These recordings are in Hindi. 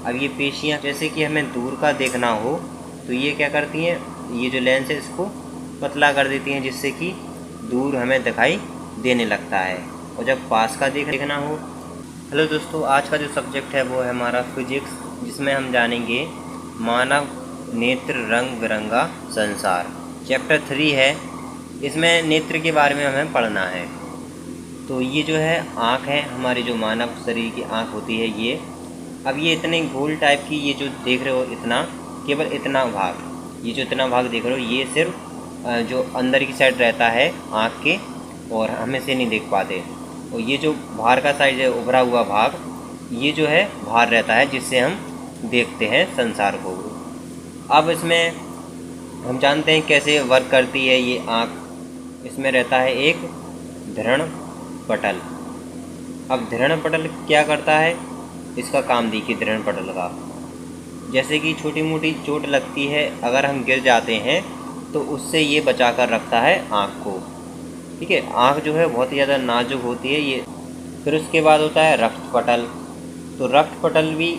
अब ये पेशियाँ जैसे कि हमें दूर का देखना हो तो ये क्या करती हैं, ये जो लेंस है इसको पतला कर देती हैं, जिससे कि दूर हमें दिखाई देने लगता है। और जब पास का देखना हो। हेलो दोस्तों, आज का जो सब्जेक्ट है वो है हमारा फिजिक्स, जिसमें हम जानेंगे मानव नेत्र रंग बिरंगा संसार। चैप्टर 3 है, इसमें नेत्र के बारे में हमें पढ़ना है। तो ये जो है आँख है, हमारी जो मानव शरीर की आँख होती है ये। अब ये इतने गोल टाइप की, ये जो देख रहे हो इतना, केवल इतना भाग, ये जो इतना भाग देख रहे हो ये सिर्फ जो अंदर की साइड रहता है आँख के, और हमें से नहीं देख पाते। और ये जो बाहर का साइड है, उभरा हुआ भाग, ये जो है बाहर रहता है, जिससे हम देखते हैं संसार को। अब इसमें हम जानते हैं कैसे वर्क करती है ये आँख। इसमें रहता है एक धरण पटल। अब धरण पटल क्या करता है, इसका काम देखिए। धरण पटल का जैसे कि छोटी मोटी चोट लगती है, अगर हम गिर जाते हैं तो उससे ये बचा कर रखता है आँख को। ठीक है, आँख जो है बहुत ही ज़्यादा नाजुक होती है ये। फिर उसके बाद होता है रक्त पटल। तो रक्त पटल भी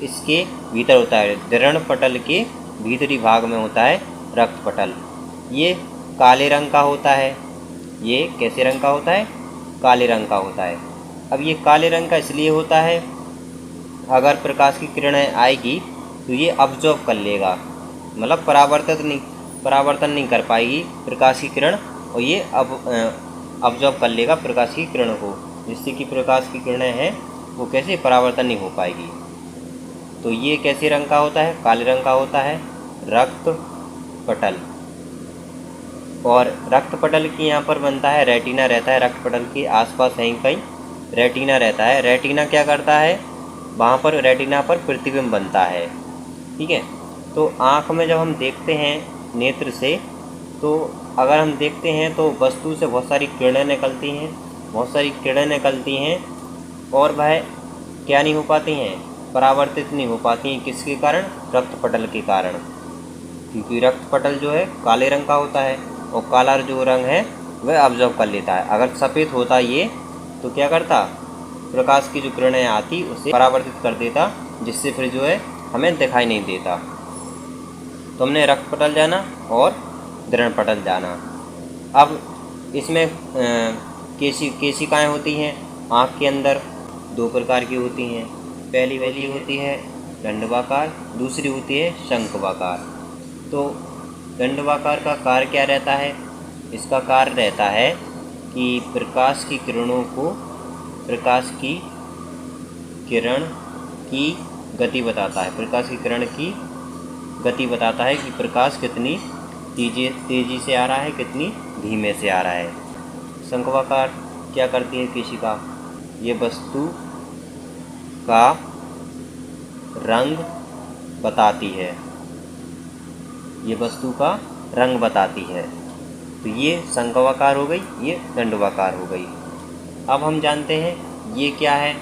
इसके भीतर होता है, धरण पटल के भीतरी भाग में होता है रक्त पटल। ये काले रंग का होता है। ये कैसे रंग का होता है, काले रंग का होता है। अब ये काले रंग का इसलिए होता है, अगर प्रकाश की किरणें आएगी तो ये अब्जॉर्ब कर लेगा, मतलब परावर्तन नहीं कर पाएगी प्रकाश की किरण, और ये अब्जॉर्ब कर लेगा प्रकाश की किरण को, जिससे कि प्रकाश की किरणें हैं वो कैसे परावर्तन नहीं हो पाएगी। तो ये कैसे रंग का होता है, काले रंग का होता है रक्त पटल। और रक्त पटल की यहाँ पर बनता है रेटिना रहता है, रक्त पटल के आसपास कहीं कहीं रेटिना रहता है। रेटिना क्या करता है, वहाँ पर रेटिना पर प्रतिबिंब बनता है। ठीक है, तो आँख में जब हम देखते हैं नेत्र से, तो अगर हम देखते हैं तो वस्तु से बहुत सारी किरणें निकलती हैं, और वह क्या नहीं हो पाती हैं, परावर्तित नहीं हो पाती हैं। किसके कारण, रक्त पटल के कारण, क्योंकि रक्त पटल जो है काले रंग का होता है, और काला जो रंग है वह ऑब्जर्व कर लेता है। अगर सफ़ेद होता ये तो क्या करता, प्रकाश की जो किरणें आती उसे परावर्तित कर देता, जिससे फिर जो है हमें दिखाई नहीं देता। तो हमने रक्त पटल जाना और धरण पटल जाना। अब इसमें केशिकाएँ होती हैं आँख के अंदर, दो प्रकार की होती हैं। पहली होती है दंडवाकार, दूसरी होती है शंक्वाकार। तो दंडवाकार का कार्य क्या रहता है, इसका कार्य रहता है कि प्रकाश की किरणों को, प्रकाश की किरण की गति बताता है, प्रकाश की किरण की गति बताता है कि प्रकाश कितनी तेजी से आ रहा है, कितनी धीमे से आ रहा है। शंक्वाकार क्या करती है केशिका, ये वस्तु का रंग बताती है, ये वस्तु का रंग बताती है। तो ये शंक्वाकार हो गई, ये दंडवाकार हो गई। अब हम जानते हैं ये क्या है,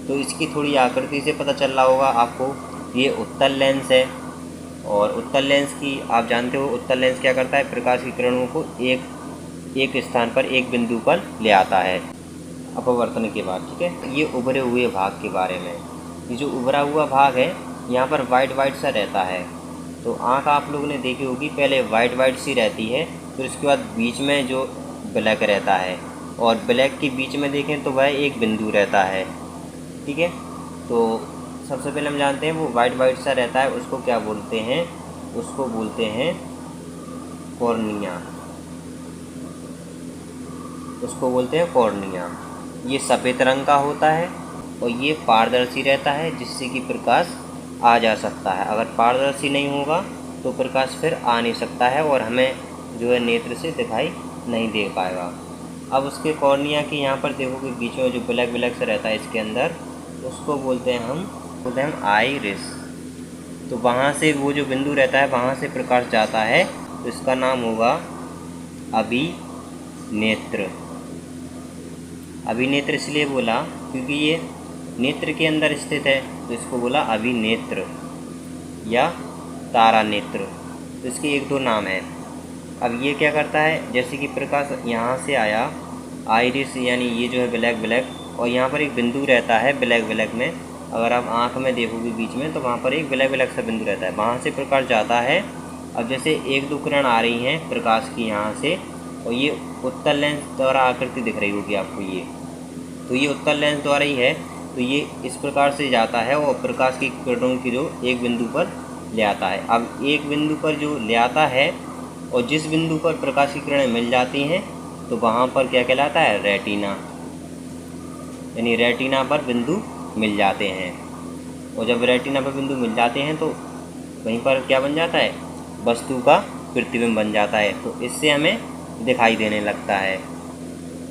तो इसकी थोड़ी आकृति से पता चल रहा होगा आपको, ये उत्तल लेंस है। और उत्तल लेंस की आप जानते हो, उत्तल लेंस क्या करता है, प्रकाश की किरणों को एक स्थान पर, एक बिंदु पर ले आता है अपवर्तन के बाद। ठीक है, ये उभरे हुए भाग के बारे में, ये जो उभरा हुआ भाग है यहाँ पर वाइट सा रहता है। तो आँख आप लोगों ने देखी होगी, पहले वाइट सी रहती है, फिर उसके बाद बीच में जो ब्लैक रहता है, और ब्लैक के बीच में देखें तो वह एक बिंदु रहता है। ठीक है, तो सबसे पहले हम जानते हैं वो वाइट सा रहता है, उसको क्या बोलते हैं, उसको बोलते हैं कॉर्निया, उसको बोलते हैं कॉर्निया। ये सफ़ेद रंग का होता है और ये पारदर्शी रहता है, जिससे कि प्रकाश आ जा सकता है। अगर पारदर्शी नहीं होगा तो प्रकाश फिर आ नहीं सकता है, और हमें जो है नेत्र से दिखाई नहीं दे पाएगा। अब उसके कॉर्निया की यहाँ पर देखो कि बीच में जो ब्लैक से रहता है इसके अंदर, उसको बोलते हैं हम आइरिस। तो वहाँ से वो जो बिंदु रहता है, वहाँ से प्रकाश जाता है, तो इसका नाम होगा अभिनेत्र। अभिनेत्र इसलिए बोला क्योंकि ये नेत्र के अंदर स्थित है, तो इसको बोला अभिनेत्र या तारा नेत्र। तो इसके एक दो नाम हैं। अब ये क्या करता है, जैसे कि प्रकाश यहाँ से आया, आइरिस यानी ये जो है ब्लैक, और यहाँ पर एक बिंदु रहता है ब्लैक में, अगर आप आँख में देखोगे बीच में तो वहाँ पर एक ब्लैक ब्लैक सा बिंदु रहता है, वहाँ से प्रकाश जाता है। अब जैसे एक दो किरण आ रही हैं प्रकाश की यहाँ से, और ये उत्तल लेंस द्वारा आकृति दिख रही होगी आपको ये, तो ये उत्तल लेंस द्वारा ही है। तो ये इस प्रकार से जाता है और प्रकाश की किरणों की जो एक बिंदु पर ले आता है। अब एक बिंदु पर जो ले आता है और जिस बिंदु पर प्रकाश की किरणें मिल जाती हैं तो वहाँ पर क्या कहलाता है, रेटिना, यानी रेटिना पर बिंदु मिल जाते हैं। और जब रेटिना पर बिंदु मिल जाते हैं तो वहीं पर क्या बन जाता है, वस्तु का प्रतिबिंब बन जाता है, तो इससे हमें दिखाई देने लगता है।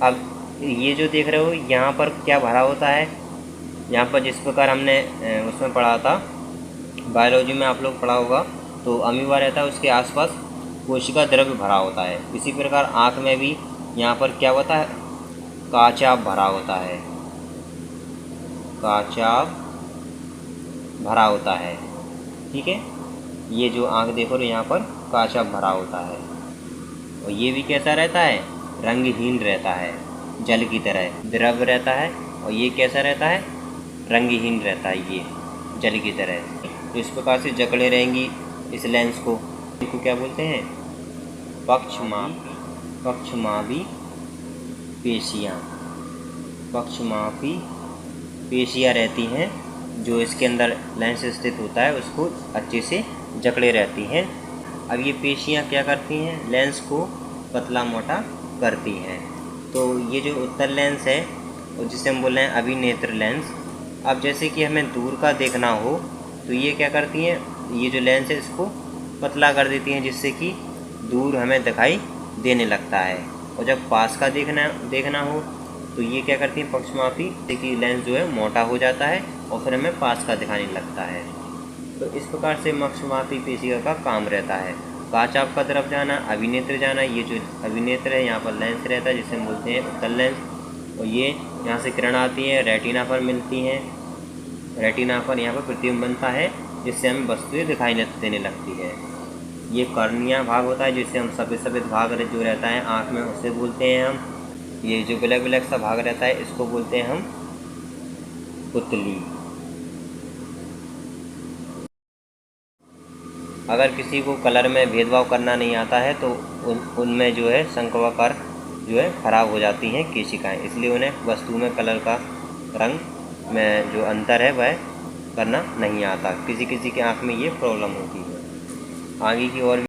अब ये जो देख रहे हो यहाँ पर क्या भरा होता है, यहाँ पर जिस प्रकार हमने उसमें पढ़ा था बायोलॉजी में, आप लोग पढ़ा होगा, तो अमीबा रहता है, उसके आसपास कोशिका द्रव्य भरा होता है। इसी प्रकार आँख में भी यहाँ पर क्या होता है, काचाभ भरा होता है, काचाभ भरा होता है। ठीक है, ये जो आँख देखो तो यहाँ पर काचाभ भरा होता है। और ये भी कैसा रहता है, रंगहीन रहता है, जल की तरह द्रव्य रहता है। और ये कैसा रहता है, रंगहीन रहता है, ये जल की तरह। तो इस प्रकार से जकड़े रहेंगी इस लेंस को। इनको क्या बोलते हैं, पक्षमापी पेशियाँ। पक्षमापी पेशियाँ रहती हैं जो इसके अंदर लेंस स्थित होता है उसको अच्छे से जकड़े रहती हैं। अब ये पेशियाँ क्या करती हैं, लेंस को पतला मोटा करती हैं। तो ये जो उत्तल लेंस है और जिसे हम बोल रहे हैं अभिनेत्र लेंस, अब जैसे कि हमें दूर का देखना हो तो ये क्या करती हैं, ये जो लेंस है इसको पतला कर देती हैं जिससे कि दूर हमें दिखाई देने लगता है। और जब पास का देखना हो तो ये क्या करती हैं, पक्षमापी, देखिए लेंस जो है मोटा हो जाता है और फिर हमें पास का दिखाने लगता है। तो इस प्रकार से पक्षमापी पेशिका का काम रहता है। काचाभ का तरफ जाना, अभिनेत्र जाना। ये जो अभिनेत्र है यहाँ पर लेंस रहता है जिसे हम बोलते हैं उत्तल लेंस, और ये यहाँ से किरण आती है, रेटिना पर मिलती हैं, रेटिना पर यहाँ पर प्रतिबिंब बनता है जिससे हमें वस्तुएं दिखाई देने लगती है। ये कॉर्निया भाग होता है जिससे हम सफ़ेद भाग जो रहता है आँख में उसे बोलते हैं हम। ये जो ब्लैक ब्लैक सा भाग रहता है इसको बोलते हैं हम पुतली। अगर किसी को कलर में भेदभाव करना नहीं आता है तो उनमें जो है संकवाकार जो है खराब हो जाती हैं केशिकाएँ, इसलिए उन्हें वस्तु में कलर का रंग में जो अंतर है वह करना नहीं आता। किसी किसी की आँख में ये प्रॉब्लम होती है। आगे की और